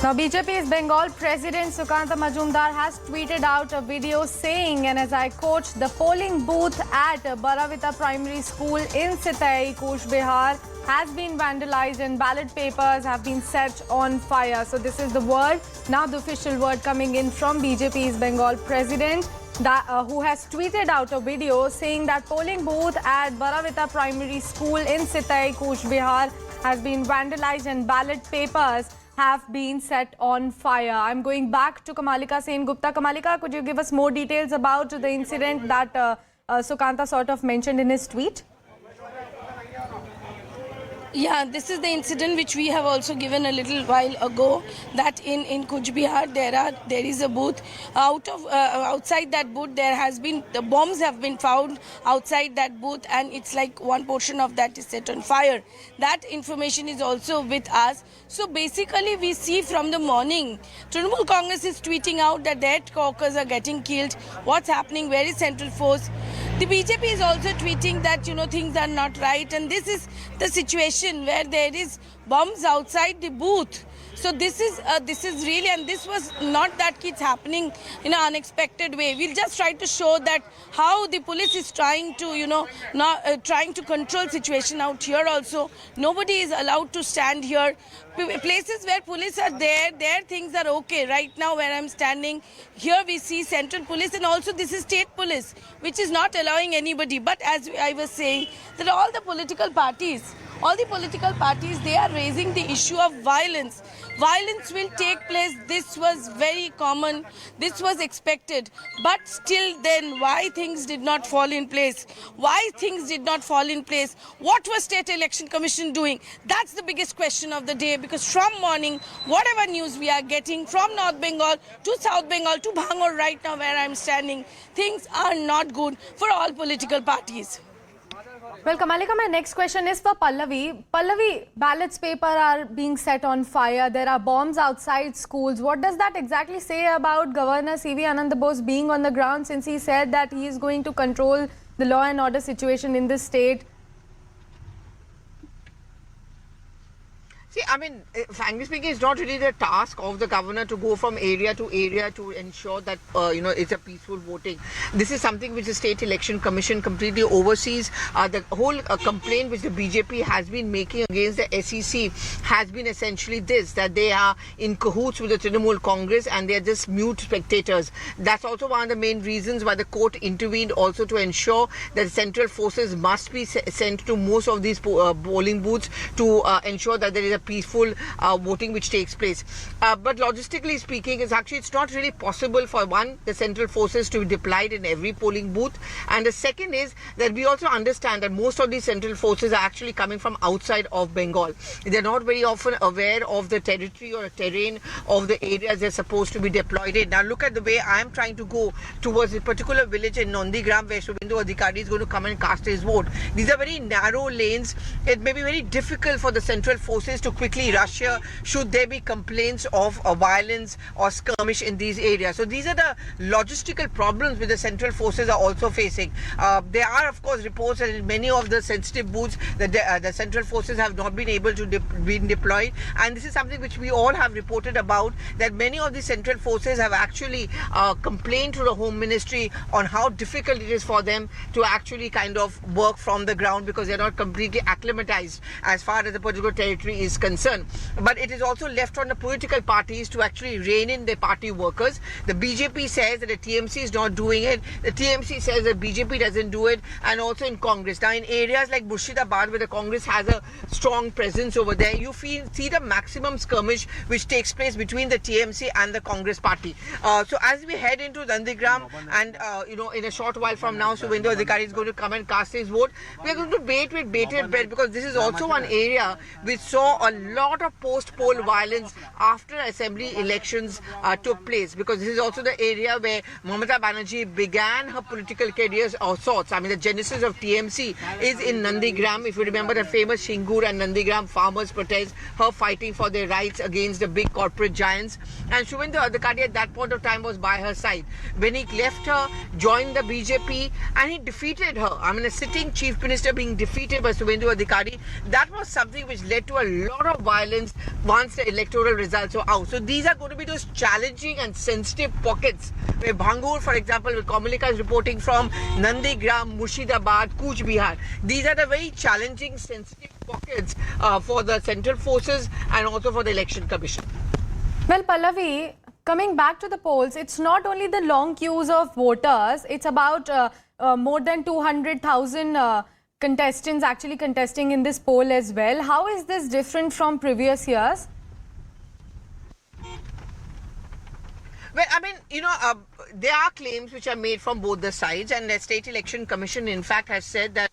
Now, BJP's Bengal President Sukanta Majumdar has tweeted out a video saying, and as I quote, the polling booth at Baravita Primary School in Sitai, Kuch Bihar has been vandalized and ballot papers have been set on fire. So this is the word, now the official word coming in from BJP's Bengal President, who has tweeted out a video saying that polling booth at Baravita Primary School in Sitai, Kuch Bihar has been vandalized and ballot papers have been set on fire. I'm going back to Kamalika Sen Gupta. Kamalika, could you give us more details about the incident that Sukanta sort of mentioned in his tweet? Yeah, this is the incident which we have also given a little while ago, that in Kuch Bihar there is a booth. Outside that booth the bombs have been found outside that booth, and it's like one portion of that is set on fire. That information is also with us. So basically we see from the morning, Trinamool Congress is tweeting out that their caucus are getting killed. What's happening? Where is Central Force? The BJP is also tweeting that, things are not right, and this is the situation where there is bombs outside the booth. So this is really, and this was not that it's happening in an unexpected way. We'll just try to show that how the police is trying to, trying to control situation out here also. Nobody is allowed to stand here. Places where police are there things are okay. Right now where I'm standing, here we see central police, and also this is state police, which is not allowing anybody. But as I was saying, that all the political parties, they are raising the issue of violence. Violence will take place. This was very common. This was expected. But still then, why things did not fall in place? Why things did not fall in place? What was State Election Commission doing? That's the biggest question of the day, because from morning, whatever news we are getting from North Bengal to South Bengal to Bhangur right now where I'm standing, things are not good for all political parties. Well, Kamalika, my next question is for Pallavi. Pallavi, ballots paper are being set on fire. There are bombs outside schools. What does that exactly say about Governor C.V. Ananda Bose being on the ground, since he said that he is going to control the law and order situation in this state? See, I mean, frankly speaking, it's not really the task of the governor to go from area to area to ensure that, it's a peaceful voting. This is something which the State Election Commission completely oversees. The whole complaint which the BJP has been making against the SEC has been essentially this, that they are in cahoots with the Trinamool Congress and they are just mute spectators. That's also one of the main reasons why the court intervened also to ensure that central forces must be sent to most of these polling booths to ensure that there is a peaceful voting which takes place. But logistically speaking, it's not really possible for the central forces to be deployed in every polling booth. And the second is that we also understand that most of these central forces are actually coming from outside of Bengal. They're not very often aware of the territory or terrain of the areas they're supposed to be deployed in. Now look at the way I'm trying to go towards a particular village in Nandigram where Shubhendu Adhikari is going to come and cast his vote. These are very narrow lanes. It may be very difficult for the central forces to quickly rush here should there be complaints of violence or skirmish in these areas. So these are the logistical problems which the central forces are also facing. There are of course reports that in many of the sensitive booths that the central forces have not been able to be deployed, and this is something which we all have reported about, that many of the central forces have actually complained to the Home Ministry on how difficult it is for them to actually kind of work from the ground because they're not completely acclimatized as far as the particular territory is concerned. But it is also left on the political parties to actually rein in their party workers. The BJP says that the TMC is not doing it. The TMC says that BJP doesn't do it, and also in Congress. Now in areas like Murshidabad, where the Congress has a strong presence over there, you see the maximum skirmish which takes place between the TMC and the Congress party. So as we head into Nandigram and in a short while from now Shubhendu Adhikari is going to come and cast his vote, we are going to wait with bated breath, because this is also one area which saw a lot of post-poll violence after assembly elections took place, because this is also the area where Mamata Banerjee began her political careers of sorts. I mean, the genesis of TMC is in Nandigram. If you remember the famous Shingur and Nandigram farmers' protest, her fighting for their rights against the big corporate giants. And Shubhendu Adhikari at that point of time was by her side. When he left her, joined the BJP, and he defeated her. I mean, a sitting chief minister being defeated by Shubhendu Adhikari, that was something which led to a lot lot of violence once the electoral results are out. So these are going to be those challenging and sensitive pockets where Bhangur, for example, where Kamalika is reporting from, Nandigram, Murshidabad, Cooch Behar. These are the very challenging, sensitive pockets for the central forces and also for the election commission. Well, Pallavi, coming back to the polls, it's not only the long queues of voters, it's about more than 200,000 contestants actually contesting in this poll as well. How is this different from previous years? Well, I mean, there are claims which are made from both the sides, and the State Election Commission, in fact, has said that,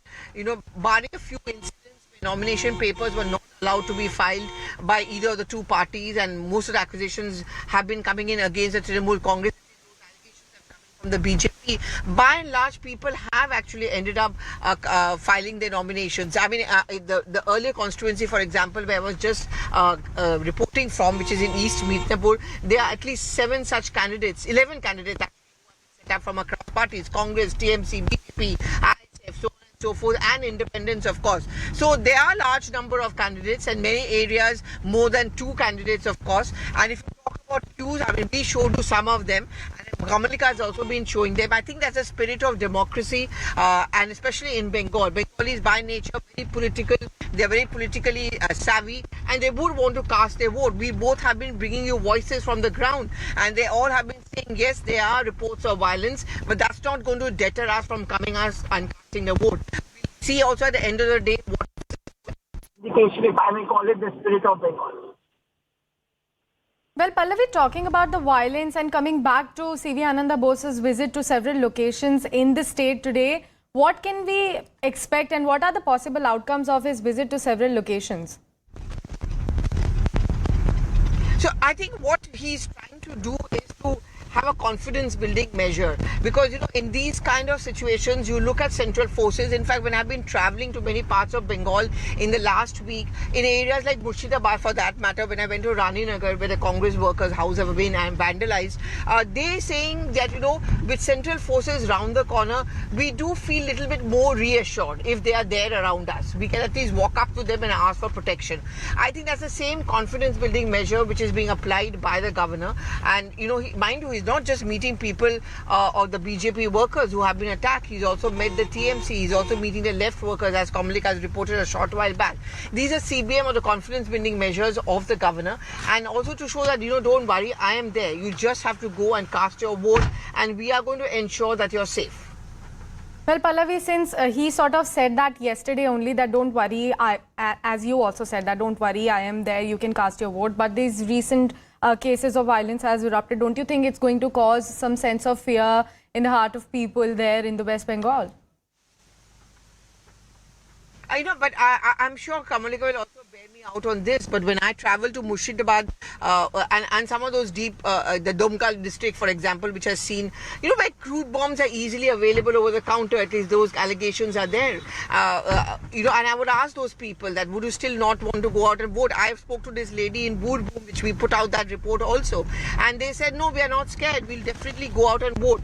barring a few incidents where nomination papers were not allowed to be filed by either of the two parties, and most of the accusations have been coming in against the Trinamool Congress. From the BJP, by and large, people have actually ended up filing their nominations. I mean, the earlier constituency, for example, where I was just reporting from, which is in East Midnapur, there are at least 7 such candidates, 11 candidates actually who have been set up from across parties: Congress, TMC, BJP, ISF, so on and so forth, and independents, of course. So there are a large number of candidates, and many areas more than 2 candidates, of course. And if you talk about queues, I mean, we showed you some of them. Kamalika has also been showing them. I think that's a spirit of democracy, and especially in Bengal. Bengalis by nature very political. They're very politically savvy, and they would want to cast their vote. We both have been bringing you voices from the ground, and they all have been saying, yes, there are reports of violence, but that's not going to deter us from coming us and casting the vote. We'll see also at the end of the day what indication, if I may call it, the spirit of Bengal. Well, Pallavi, talking about the violence and coming back to C.V. Ananda Bose's visit to several locations in the state today, what can we expect and what are the possible outcomes of his visit to several locations? So I think what he's trying to do is to have a confidence building measure, because in these kind of situations you look at central forces. In fact, when I've been traveling to many parts of Bengal in the last week, in areas like Murshidabad for that matter, when I went to Rani Nagar where the Congress workers' house have been vandalized, they saying that with central forces round the corner, we do feel a little bit more reassured if they are there around us. We can at least walk up to them and ask for protection. I think that's the same confidence building measure which is being applied by the governor. And mind you, he's not just meeting people or the BJP workers who have been attacked. He's also met the TMC. He's also meeting the left workers, as Kamalika has reported a short while back. These are CBM or the confidence building measures of the governor, and also to show that don't worry, I am there. You just have to go and cast your vote, and we are going to ensure that you're safe. Well, Pallavi, since he sort of said that yesterday only, that don't worry, as you also said that don't worry, I am there, you can cast your vote. But these recent cases of violence has erupted. Don't you think it's going to cause some sense of fear in the heart of people there in the West Bengal? I know, but I'm sure Kamalika will also bear me out on this. But when I travel to Murshidabad and some of those deep, the Domkal district, for example, which has seen, where crude bombs are easily available over the counter, at least those allegations are there. And I would ask those people that would you still not want to go out and vote? I have spoke to this lady in Boorboom, which we put out that report also. And they said, no, we are not scared. We'll definitely go out and vote.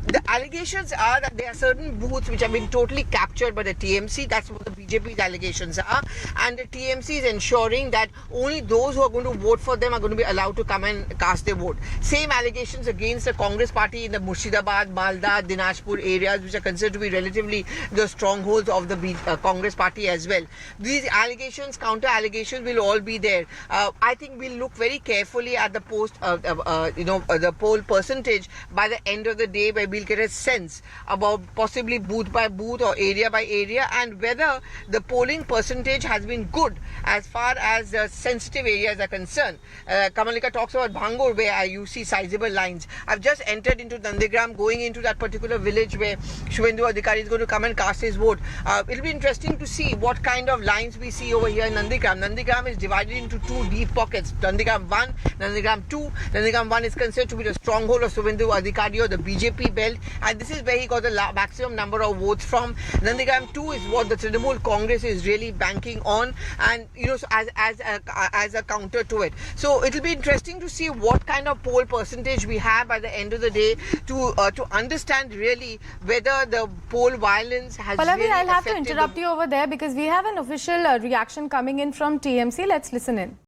The allegations are that there are certain booths which have been totally captured by the TMC. That's what the BJP's allegations are. And the TMC is ensuring that only those who are going to vote for them are going to be allowed to come and cast their vote. Same allegations against the Congress party in the Murshidabad, Malda, Dinajpur areas, which are considered to be relatively the strongholds of the Congress party as well. These allegations, counter allegations will all be there. I think we'll look very carefully at the the poll percentage by the end of the day, where we'll get a sense about possibly booth by booth or area by area, and whether the polling percentage has been good as far as the sensitive areas are concerned. Kamalika talks about Bhangur, where you see sizable lines. I've just entered into Nandigram, going into that particular village where Shubhendu Adhikari is going to come and cast his vote. It'll be interesting to see what kind of lines we see over here in Nandigram. Nandigram is divided into 2 deep pockets. Nandigram 1, Nandigram 2. Nandigram 1 is considered to be the stronghold of Shubhendu Adhikari or the BJP belt. held, and this is where he got the maximum number of votes from. Nandagaon 2 is what the Trinamool Congress is really banking on, and so as a counter to it. So it'll be interesting to see what kind of poll percentage we have by the end of the day to understand really whether the poll violence has Pallavi, really I'll have to affected interrupt you over there because we have an official reaction coming in from TMC. Let's listen in.